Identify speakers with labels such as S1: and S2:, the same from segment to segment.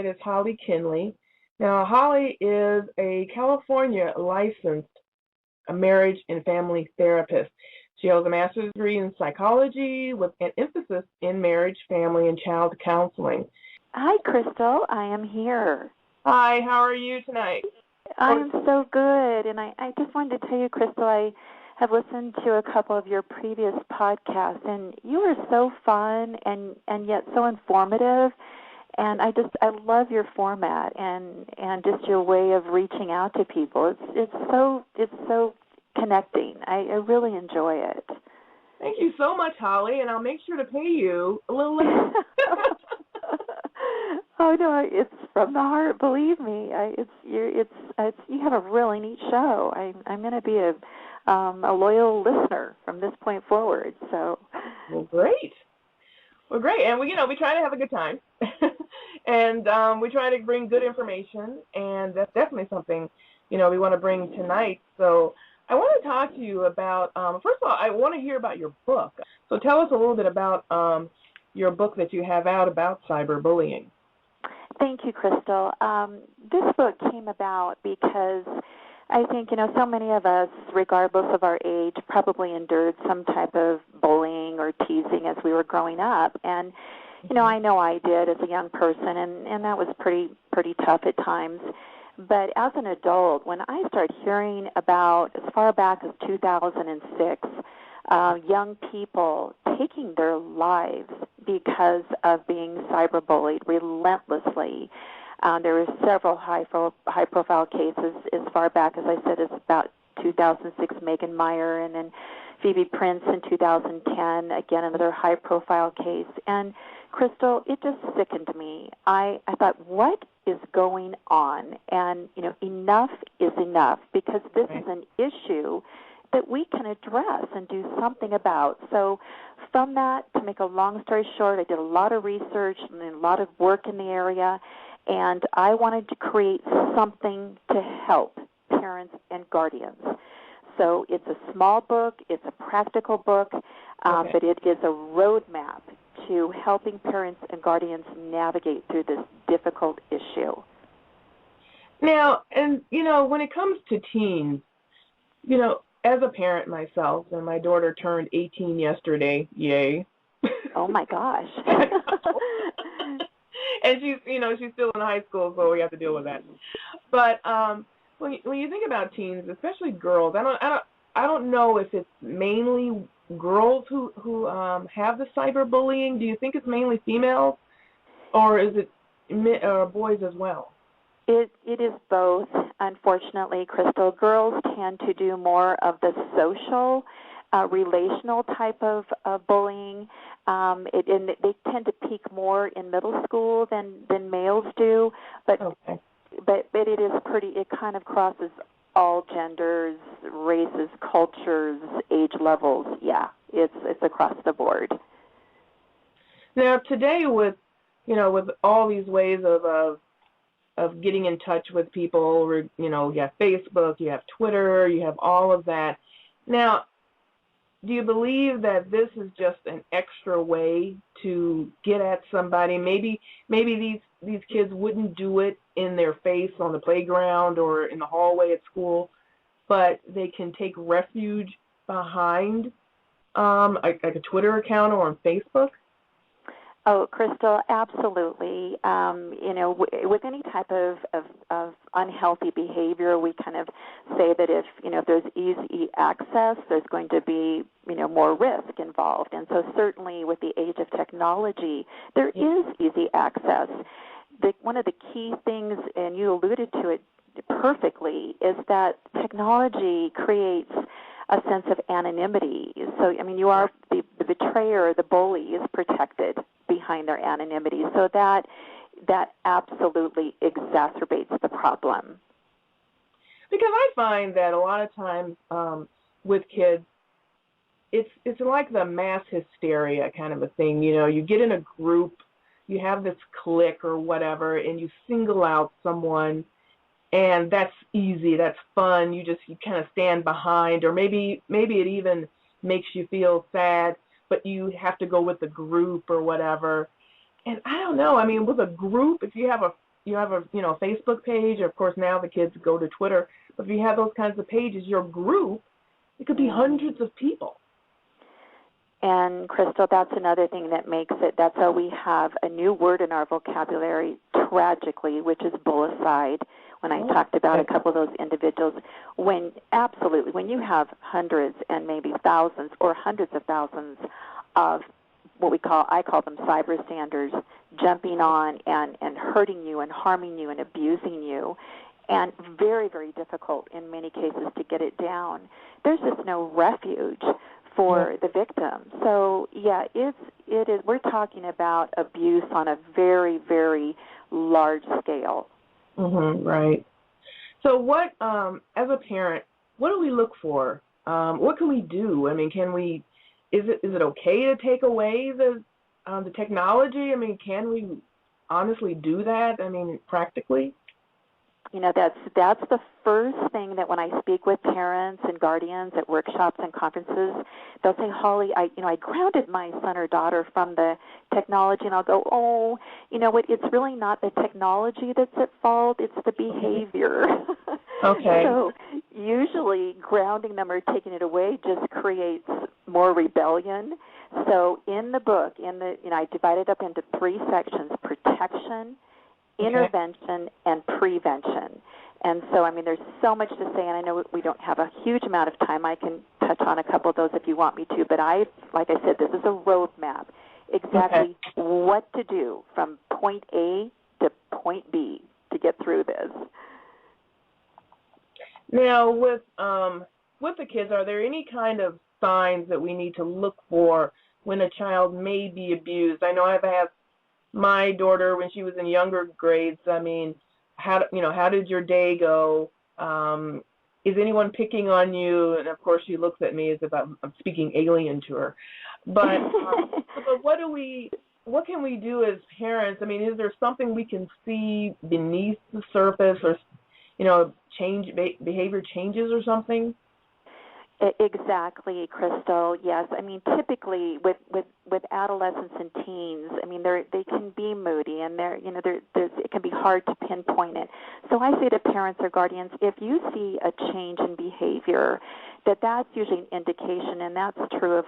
S1: tonight is Holli Kenley. Now, Holli is a California licensed marriage and family therapist. She holds a master's degree in psychology with an emphasis in marriage, family, and child counseling.
S2: Hi, Crystal. I am here.
S1: Hi, how are you tonight?
S2: I'm so good. And I just wanted to tell you, Crystal, I have listened to a couple of your previous podcasts, and you are so fun and yet so informative. And I love your format and just your way of reaching out to people. It's so connecting. I really enjoy it.
S1: Thank you so much, Holli, and I'll make sure to pay you a little later.
S2: Oh no, it's from the heart. Believe me, you have a really neat show. I'm going to be a loyal listener from this point forward. So,
S1: well, great, and we try to have a good time, and we try to bring good information, and that's definitely something we want to bring tonight. So I want to talk to you about first of all, I want to hear about your book. So tell us a little bit about your book that you have out about cyberbullying.
S2: Thank you, Crystal. This book came about because I think, so many of us, regardless of our age, probably endured some type of bullying or teasing as we were growing up. And, I know I did as a young person, and that was pretty tough at times. But as an adult, when I started hearing about, as far back as 2006, young people taking their lives because of being cyberbullied relentlessly. There were several high-profile cases as far back, as I said, as about 2006, Megan Meyer, and then Phoebe Prince in 2010, again, another high-profile case. And, Crystal, it just sickened me. I thought, what is going on? And, enough is enough, because this is an issue that we can address and do something about. So from that, to make a long story short, I did a lot of research and a lot of work in the area, and I wanted to create something to help parents and guardians. So it's a small book, it's a practical book, but it is a roadmap to helping parents and guardians navigate through this difficult issue.
S1: Now, and, when it comes to teens, as a parent myself, and my daughter turned 18 yesterday, yay.
S2: Oh, my gosh.
S1: And she's still in high school, so we have to deal with that. But when you think about teens, especially girls, I don't know if it's mainly girls who have the cyberbullying. Do you think it's mainly females, or is it boys as well?
S2: It is both, unfortunately, Crystal. Girls tend to do more of the social, relational type of bullying, and they tend to peak more in middle school than males do. But it is it kind of crosses all genders, races, cultures, age levels. Yeah, it's across the board.
S1: Now today, with all these ways of getting in touch with people, you have Facebook, you have Twitter, you have all of that. Now, do you believe that this is just an extra way to get at somebody? Maybe these kids wouldn't do it in their face on the playground or in the hallway at school, but they can take refuge behind like a Twitter account or on Facebook?
S2: Oh, Crystal, absolutely. With any type of unhealthy behavior, we kind of say that if there's easy access, there's going to be, more risk involved. And so certainly with the age of technology, there is easy access. One of the key things, and you alluded to it perfectly, is that technology creates a sense of anonymity. So, you are the betrayer, the bully is protected behind their anonymity. So that absolutely exacerbates the problem.
S1: Because I find that a lot of times with kids, it's like the mass hysteria kind of a thing. You get in a group, you have this clique or whatever, and you single out someone, and that's easy, that's fun. You kind of stand behind, or maybe it even makes you feel sad, but you have to go with the group or whatever. And I don't know, with a group, if you have a Facebook page. Of course, now the kids go to Twitter. But if you have those kinds of pages, your group, it could be hundreds of people.
S2: And, Crystal, that's another thing that makes it, that's how we have a new word in our vocabulary, tragically, which is bullicide. When I talked about a couple of those individuals, when you have hundreds and maybe thousands or hundreds of thousands of I call them cyber standards, jumping on and hurting you and harming you and abusing you, and very, very difficult in many cases to get it down. There's just no refuge for the victim. So, yeah, it is. We're talking about abuse on a very, very large scale.
S1: Right. So what, as a parent, what do we look for? What can we do? I mean, is it okay to take away the technology? I mean, can we honestly do that? I mean, practically?
S2: That's the first thing that when I speak with parents and guardians at workshops and conferences, they'll say, Holly, I grounded my son or daughter from the technology, and I'll go, oh, you know what, it's really not the technology that's at fault, it's the behavior.
S1: Okay.
S2: So usually grounding them or taking it away just creates more rebellion. So in the book, I divide it up into 3 sections: protection, intervention, and prevention. And so, I mean, there's so much to say, and I know we don't have a huge amount of time. I can touch on a couple of those if you want me to, but like I said, this is a roadmap, exactly what to do from point A to point B to get through this.
S1: Now, with the kids, are there any kind of signs that we need to look for when a child may be abused? I know I've asked my daughter when she was in younger grades, I mean, how did your day go? Is anyone picking on you? And of course, she looks at me as if I'm speaking alien to her. But but what can we do as parents? I mean, is there something we can see beneath the surface, or behavior changes or something?
S2: Exactly, Crystal. Yes, I mean, typically with adolescents and teens, I mean, they can be moody, and it can be hard to pinpoint it. So I say to parents or guardians, if you see a change in behavior, that's usually an indication, and that's true of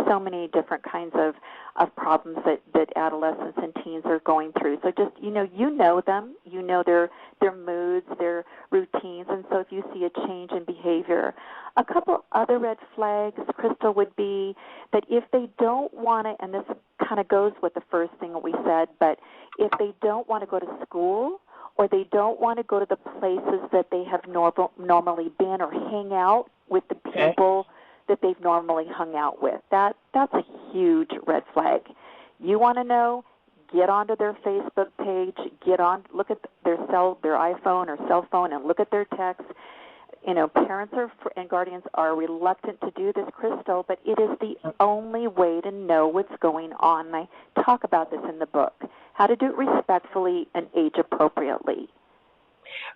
S2: so many different kinds of problems that adolescents and teens are going through. So just you know them, you know their moods, their routines, and so if you see a change in behavior, a couple other red flags, Crystal, would be that if they don't want to, and this kind of goes with the first thing that we said, but if they don't want to go to school, or they don't want to go to the places that they have normally been, or hang out with the people that they've normally hung out with. That's a huge red flag. You want to know? Get onto their Facebook page. Look at their iPhone or cell phone, and look at their texts. Parents and guardians are reluctant to do this, Crystal, but it is the only way to know what's going on. And I talk about this in the book, how to do it respectfully and age appropriately.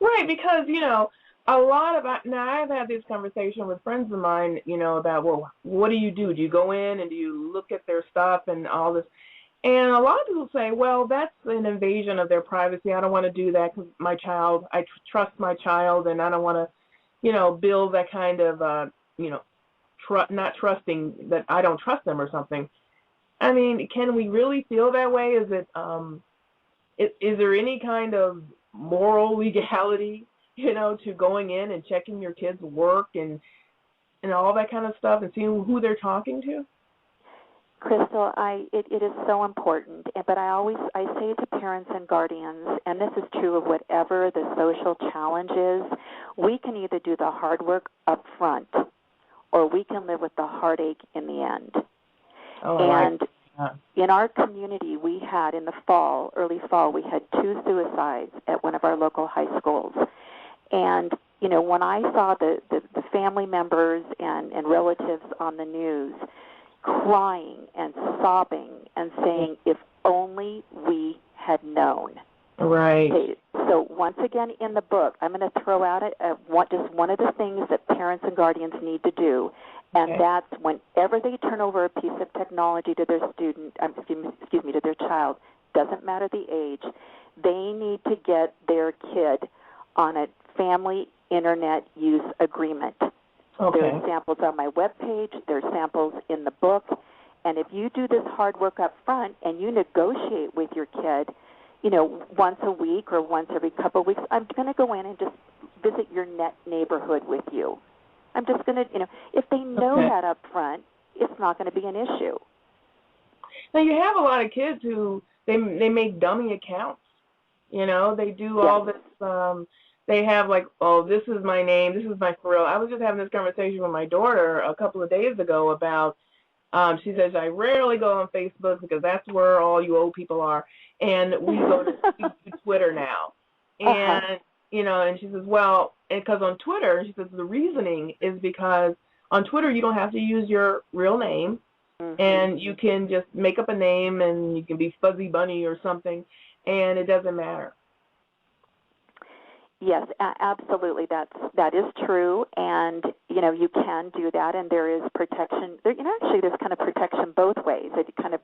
S1: Right, because, now I've had this conversation with friends of mine, about, well, what do? Do you go in and do you look at their stuff and all this? And a lot of people say, well, that's an invasion of their privacy. I don't want to do that because I trust my child, and I don't want to, build that kind of, not trusting that I don't trust them or something. I mean, can we really feel that way? Is there any kind of moral legality, to going in and checking your kids' work and all that kind of stuff and seeing who they're talking to?
S2: Crystal, it is so important, but I say to parents and guardians, and this is true of whatever the social challenge is, we can either do the hard work up front, or we can live with the heartache in the end. And in our community, we had in the early fall, we had 2 suicides at one of our local high schools. And, when I saw the family members and relatives on the news crying and sobbing and saying, if only we had known.
S1: Right.
S2: Okay, so once again in the book, I'm going to throw out just one of the things that parents and guardians need to do, and that's whenever they turn over a piece of technology to their to their child, doesn't matter the age, they need to get their kid on a family internet use agreement.
S1: Okay.
S2: There are samples on my webpage. There are samples in the book. And if you do this hard work up front and you negotiate with your kid, once a week or once every couple of weeks, I'm going to go in and just visit your neighborhood with you. I'm just going to, if they know that up front, it's not going to be an issue.
S1: Now, you have a lot of kids who, they make dummy accounts. They do all this, they have like, oh, this is my name, this is my for real. I was just having this conversation with my daughter a couple of days ago about, she says, I rarely go on Facebook because that's where all you old people are. And we go to Twitter now. And, and she says, well, because on Twitter, she says the reasoning is because on Twitter you don't have to use your real name. And you can just make up a name and you can be Fuzzy Bunny or something, and it doesn't matter.
S2: Yes, absolutely. That is true, and you can do that, and there is protection. Actually, there's kind of protection both ways. It kind of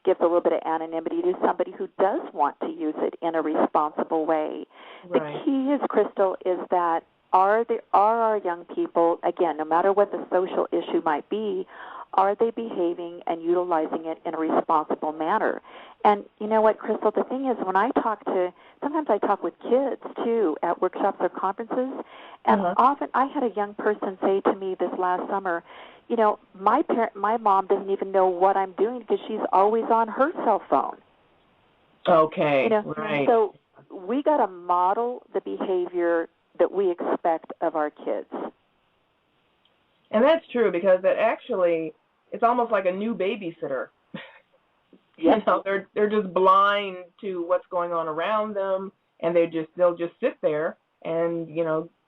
S2: gives a little bit of anonymity to somebody who does want to use it in a responsible way.
S1: Right.
S2: The key is, Crystal, is that are our young people, again, no matter what the social issue might be, are they behaving and utilizing it in a responsible manner? And you know what, Crystal, the thing is, sometimes I talk with kids, too, at workshops or conferences, and often I had a young person say to me this last summer, my mom doesn't even know what I'm doing because she's always on her cell phone.
S1: Okay, right.
S2: So we got to model the behavior that we expect of our kids.
S1: And that's true, because that actually, it's almost like a new babysitter.
S2: Yes.
S1: They're just blind to what's going on around them, and they'll just sit there and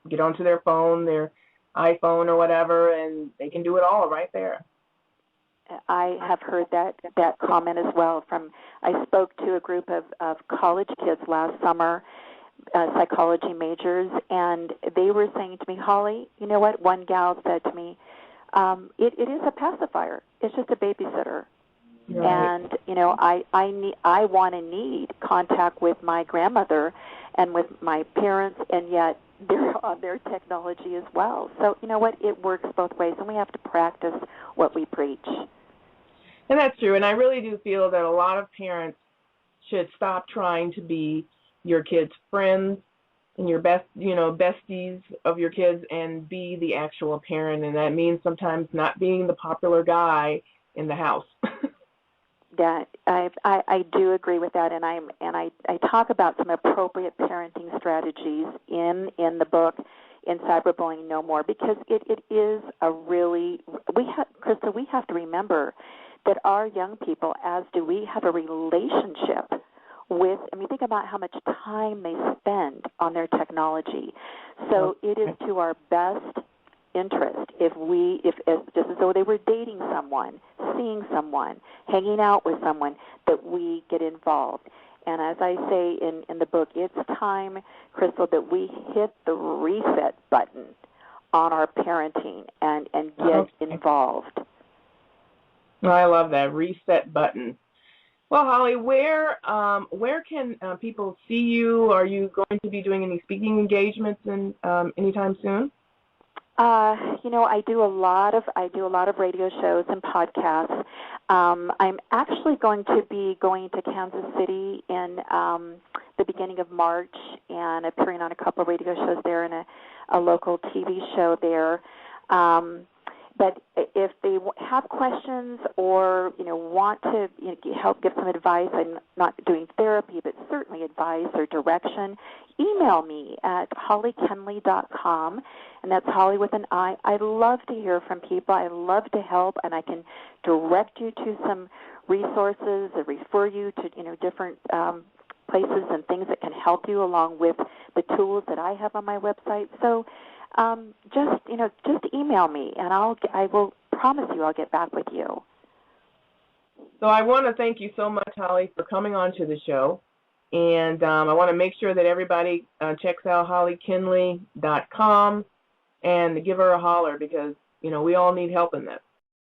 S1: get onto their phone, their iPhone or whatever, and they can do it all right there.
S2: I have heard that comment as well. I spoke to a group of college kids last summer, psychology majors, and they were saying to me, Holly, you know what? One gal said to me, it is a pacifier. It's just a babysitter.
S1: Right.
S2: And I want and need contact with my grandmother and with my parents, and yet they're on their technology as well. So you know what? It works both ways, and we have to practice what we preach.
S1: And that's true. And I really do feel that a lot of parents should stop trying to be your kids' friends and your besties of your kids, and be the actual parent. And that means sometimes not being the popular guy in the house.
S2: That I do agree with that, and I talk about some appropriate parenting strategies in the book, in Cyberbullying No More, because it is a really, Krista, we have to remember that our young people, as do we, have a relationship with, think about how much time they spend on their technology. So it is to our best interest if just as though they were dating someone, seeing someone, hanging out with someone, that we get involved. And as I say in the book, it's time, Crystal, that we hit the reset button on our parenting and get involved.
S1: I love that reset button. Well, Holly, where can people see you? Are you going to be doing any speaking engagements anytime soon?
S2: I do a lot of radio shows and podcasts. I'm actually going to be going to Kansas City in the beginning of March and appearing on a couple of radio shows there and a local TV show there. But if they have questions or want to help give some advice, I'm not doing therapy, but certainly advice or direction, email me at hollikenley.com, and that's Holly with an I. I love to hear from people. I love to help, and I can direct you to some resources or refer you to different places and things that can help you along with the tools that I have on my website. So just email me, and I will promise you I'll get back with you.
S1: So I want to thank you so much, Holly, for coming on to the show. And I want to make sure that everybody checks out hollikenley.com and give her a holler, because, we all need help in this.